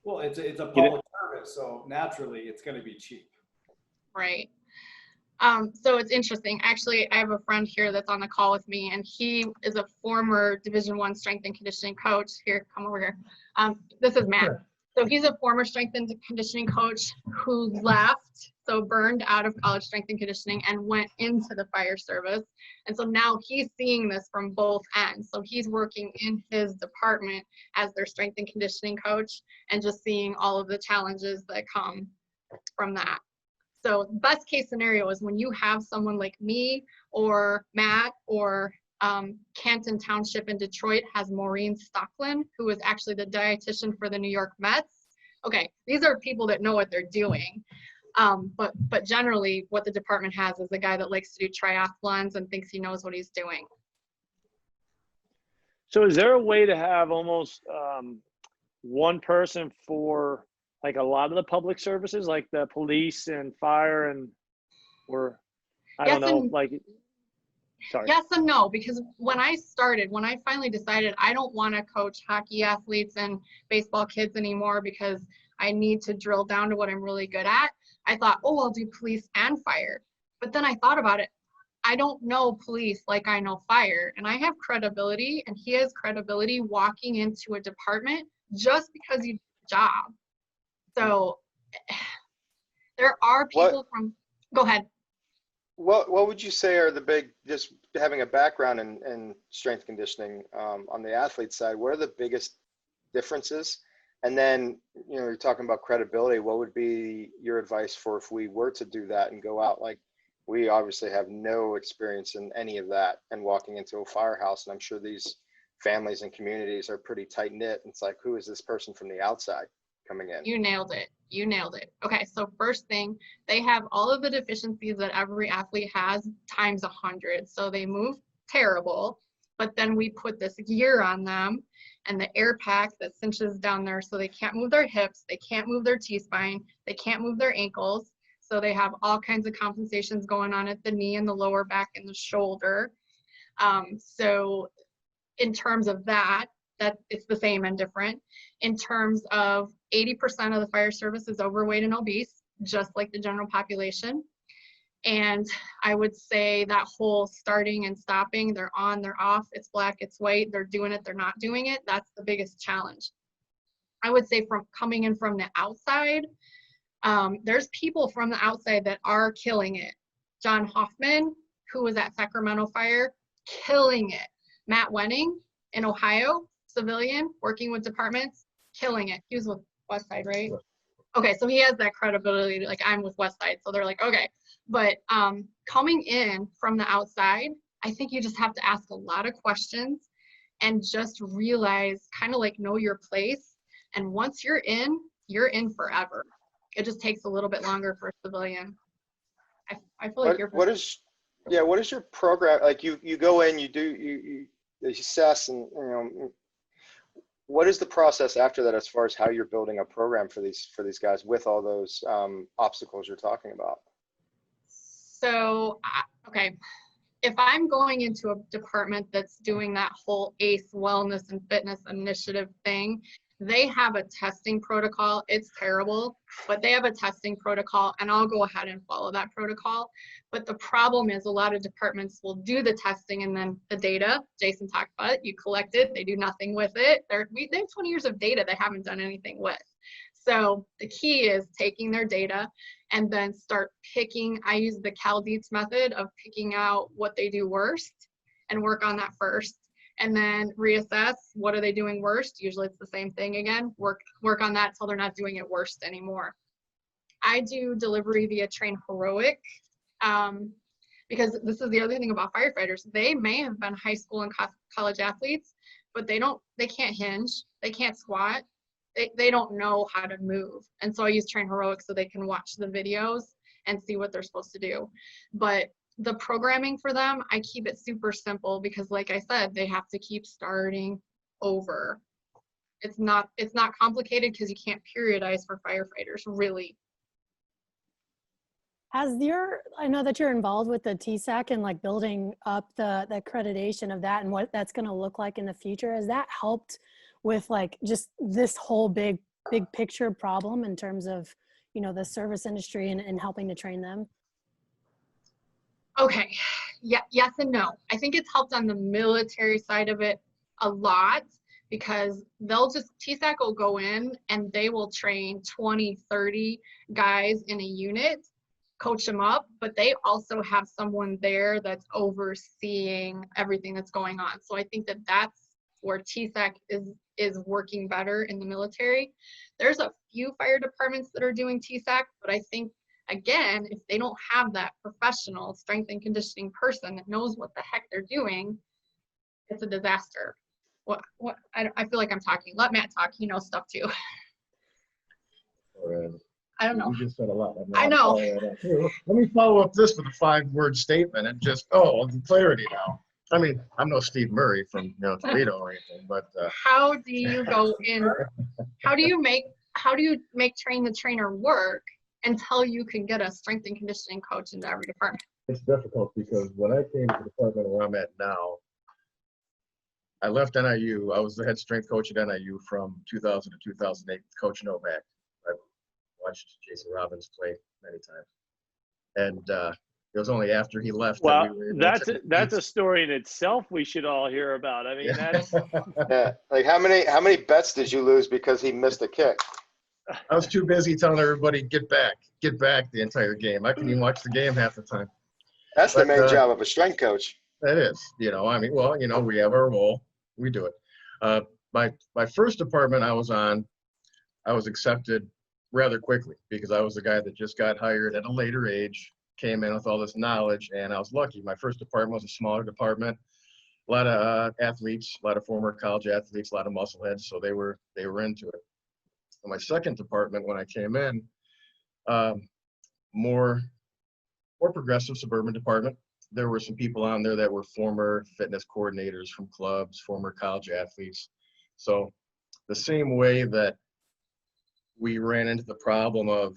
Well, it's a public service, so naturally it's going to be cheap. Right. So it's interesting. Actually, I have a friend here that's on the call with me, and he is a former Division I strength and conditioning coach. Here, come over here. This is Matt. Sure. So he's a former strength and conditioning coach who left, so burned out of college strength and conditioning and went into the fire service. And so now he's seeing this from both ends. So he's working in his department as their strength and conditioning coach and just seeing all of the challenges that come from that. So best case scenario is when you have someone like me or Matt or Canton Township in Detroit has Maureen Stocklin, who is actually the dietitian for the New York Mets. Okay, these are people that know what they're doing. But generally what the department has is a guy that likes to do triathlons and thinks he knows what he's doing. So is there a way to have almost one person for like a lot of the public services, like the police and fire or I don't know, like, sorry. Yes and no, because when I finally decided I don't want to coach hockey athletes and baseball kids anymore because I need to drill down to what I'm really good at, I thought, oh, I'll do police and fire. But then I thought about it. I don't know police like I know fire, and I have credibility, and he has credibility walking into a department just because you do the job. So there are people go ahead. What would you say are the big, just having a background in strength conditioning on the athlete side, what are the biggest differences? And then, you know, you're talking about credibility. What would be your advice for if we were to do that and go out? Like, we obviously have no experience in any of that and walking into a firehouse, and I'm sure these families and communities are pretty tight knit. It's like, who is this person from the outside? coming in. You nailed it. You nailed it. Okay, so first thing, they have all of the deficiencies that every athlete has times 100. So they move terrible, but then we put this gear on them and the air pack that cinches down there so they can't move their hips, they can't move their T-spine, they can't move their ankles. So they have all kinds of compensations going on at the knee and the lower back and the shoulder. So in terms of that it's the same and different. In terms of 80% of the fire service is overweight and obese, just like the general population. And I would say that whole starting and stopping, they're on, they're off, it's black, it's white, they're doing it, they're not doing it, that's the biggest challenge. I would say from coming in from the outside, there's people from the outside that are killing it. John Hoffman, who was at Sacramento Fire, killing it. Matt Wenning in Ohio, civilian, working with departments, killing it. He was with Westside, right? Okay, so he has that credibility, like I'm with Westside, so they're like, okay. But coming in from the outside, I think you just have to ask a lot of questions and just realize, kind of like know your place. And once you're in forever. It just takes a little bit longer for a civilian. I feel like what is your program like? You go in, you assess, and what is the process after that as far as how you're building a program for these guys with all those obstacles you're talking about? So okay, if I'm going into a department that's doing that whole ACE wellness and fitness initiative thing, they have a testing protocol. It's terrible, but they have a testing protocol, and I'll go ahead and follow that protocol. But the problem is a lot of departments will do the testing, and then the data, Jason talked about it, you collect it, they do nothing with it. They have 20 years of data they haven't done anything with. So the key is taking their data and then start picking. I use the Cal Dietz method of picking out what they do worst and work on that first. And then reassess, what are they doing worst? Usually it's the same thing again, work on that till they're not doing it worst anymore. I do delivery via Train Heroic, because this is the other thing about firefighters. They may have been high school and college athletes, but they can't hinge, they can't squat, they don't know how to move. And so I use Train Heroic so they can watch the videos and see what they're supposed to do. But the programming for them, I keep it super simple because, like I said, they have to keep starting over. It's not complicated because you can't periodize for firefighters, really. I know that you're involved with the TSAC and like building up the accreditation of that and what that's going to look like in the future. Has that helped with like just this whole big picture problem in terms of, the service industry and helping to train them? Okay, yeah, yes and no. I think it's helped on the military side of it a lot because TSAC will go in and they will train 20, 30 guys in a unit, coach them up, but they also have someone there that's overseeing everything that's going on. So I think that's where TSAC is working better in the military. There's a few fire departments that are doing TSAC, but I think, again, if they don't have that professional strength and conditioning person that knows what the heck they're doing, it's a disaster. I feel like I'm talking. Let Matt talk. He knows stuff too. I don't know. You just said a lot. I know. Let me follow up this with a 5-word statement and just, clarity now. I mean, I'm no Steve Murray from Toledo or anything, but how do you go in? How do you make train the trainer work until you can get a strength and conditioning coach into every department? It's difficult because when I came to the department where I'm at now, I left NIU. I was the head strength coach at NIU from 2000 to 2008, Coach Novak. I've watched Jason Robbins play many times. And it was only after he left. Well, that we were able that's a story in itself we should all hear about. I mean, that's Yeah. Like how many bets did you lose because he missed a kick? I was too busy telling everybody, get back the entire game. I couldn't even watch the game half the time. That's the main job of a strength coach. That is, we have our role. We do it. My first department I was on, I was accepted rather quickly because I was the guy that just got hired at a later age, came in with all this knowledge, and I was lucky. My first department was a smaller department, a lot of athletes, a lot of former college athletes, a lot of muscleheads, so they were into it. my second department, when I came in, more progressive suburban department. There were some people on there that were former fitness coordinators from clubs, former college athletes. So the same way that we ran into the problem of,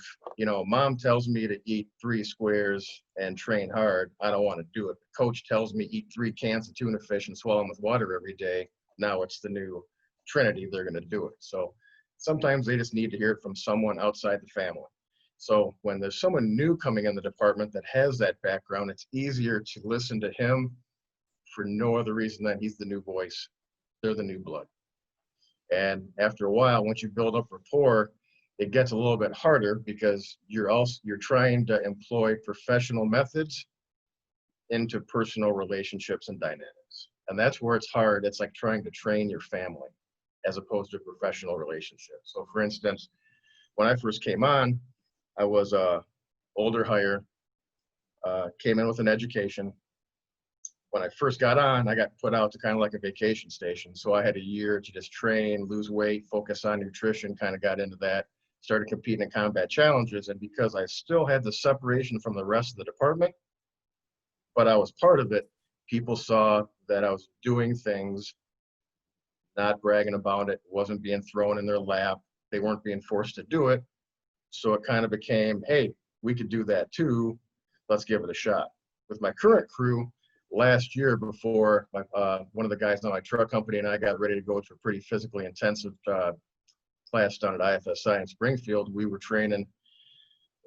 mom tells me to eat 3 squares and train hard. I don't want to do it. The coach tells me eat 3 cans of tuna fish and swallow them with water every day. Now it's the new trinity. They're going to do it. So sometimes they just need to hear it from someone outside the family. So when there's someone new coming in the department that has that background, it's easier to listen to him for no other reason than he's the new voice. They're the new blood. And after a while, once you build up rapport, it gets a little bit harder because you're trying to employ professional methods into personal relationships and dynamics. And that's where it's hard. It's like trying to train your family as opposed to a professional relationship. So for instance, when I first came on, I was a older hire, came in with an education. When I first got on, I got put out to kind of like a vacation station. So I had a year to just train, lose weight, focus on nutrition, kind of got into that. Started competing in combat challenges, and because I still had the separation from the rest of the department, but I was part of it, people saw that I was doing things, not bragging about it, wasn't being thrown in their lap, they weren't being forced to do it. So it kind of became, hey, we could do that too, let's give it a shot. With my current crew, last year before one of the guys on my truck company and I got ready to go to a pretty physically intensive class down at IFSI in Springfield, we were training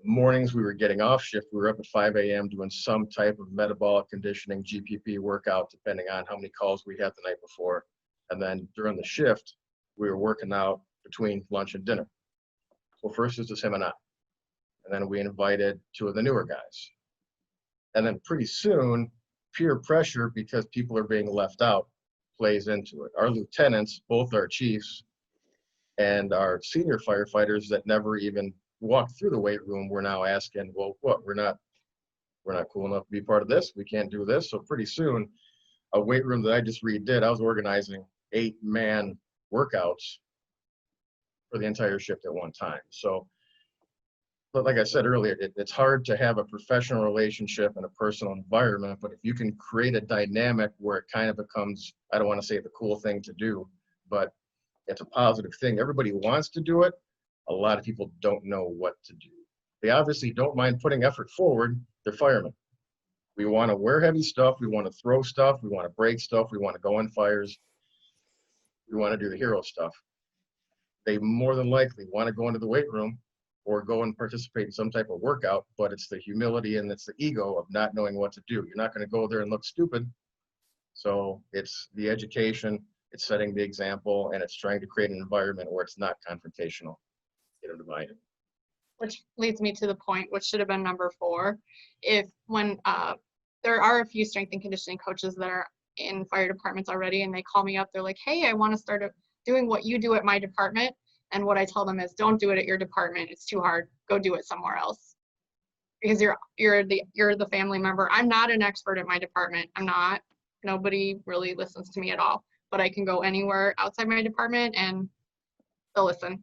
mornings. We were getting off shift. We were up at 5 a.m. doing some type of metabolic conditioning, GPP workout, depending on how many calls we had the night before. And then during the shift, we were working out between lunch and dinner. Well, first it was just him and I. And then we invited 2 of the newer guys. And then pretty soon, peer pressure, because people are being left out, plays into it. Our lieutenants, both our chiefs, and our senior firefighters that never even walked through the weight room were now asking, well, what, we're not cool enough to be part of this? We can't do this? So pretty soon, a weight room that I just redid, I was organizing 8-man workouts for the entire shift at one time. So, but like I said earlier, it's hard to have a professional relationship in a personal environment, but if you can create a dynamic where it kind of becomes, I don't want to say the cool thing to do, but it's a positive thing. Everybody wants to do it. A lot of people don't know what to do. They obviously don't mind putting effort forward. They're firemen. We want to wear heavy stuff. We want to throw stuff. We want to break stuff. We want to go on fires. We want to do the hero stuff. They more than likely want to go into the weight room or go and participate in some type of workout, but it's the humility and it's the ego of not knowing what to do. You're not going to go there and look stupid. So it's the education, it's setting the example, and it's trying to create an environment where it's not confrontational, divided. Which leads me to the point, which should have been number 4. When there are a few strength and conditioning coaches that are in fire departments already, and they call me up, they're like, hey, I want to start doing what you do at my department. And what I tell them is, don't do it at your department. It's too hard. Go do it somewhere else. Because you're the family member. I'm not an expert at my department. I'm not. Nobody really listens to me at all. But I can go anywhere outside my department and they'll listen.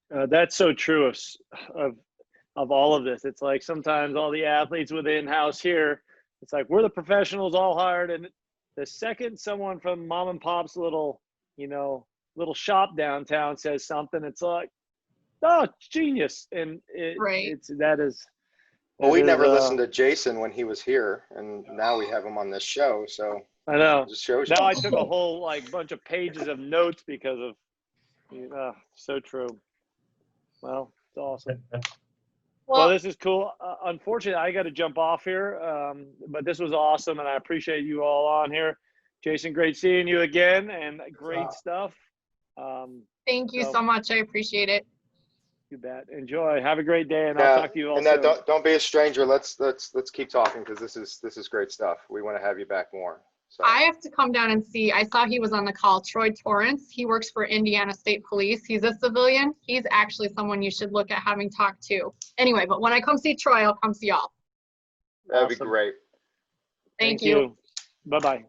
That's so true of all of this. It's like sometimes all the athletes within house here, it's like we're the professionals all hired, and the second someone from mom and pop's little shop downtown says something, it's like, oh, it's genius. And well, we never listened to Jason when he was here, and now we have him on this show. So I know. it just shows you. Now I took a whole bunch of pages of notes because of so true. Well, it's awesome. Well, this is cool. Unfortunately, I got to jump off here, but this was awesome, and I appreciate you all on here. Jason, great seeing you again, and great stuff. Thank you so much. I appreciate it. You bet. Enjoy. Have a great day, and I'll talk to you all soon. Don't be a stranger. Let's keep talking, because this is great stuff. We want to have you back more. So. I have to come down and see. I saw he was on the call. Troy Torrance. He works for Indiana State Police. He's a civilian. He's actually someone you should look at having talked to. Anyway, but when I come see Troy, I'll come see y'all. That'd be great. Thank you. Bye-bye.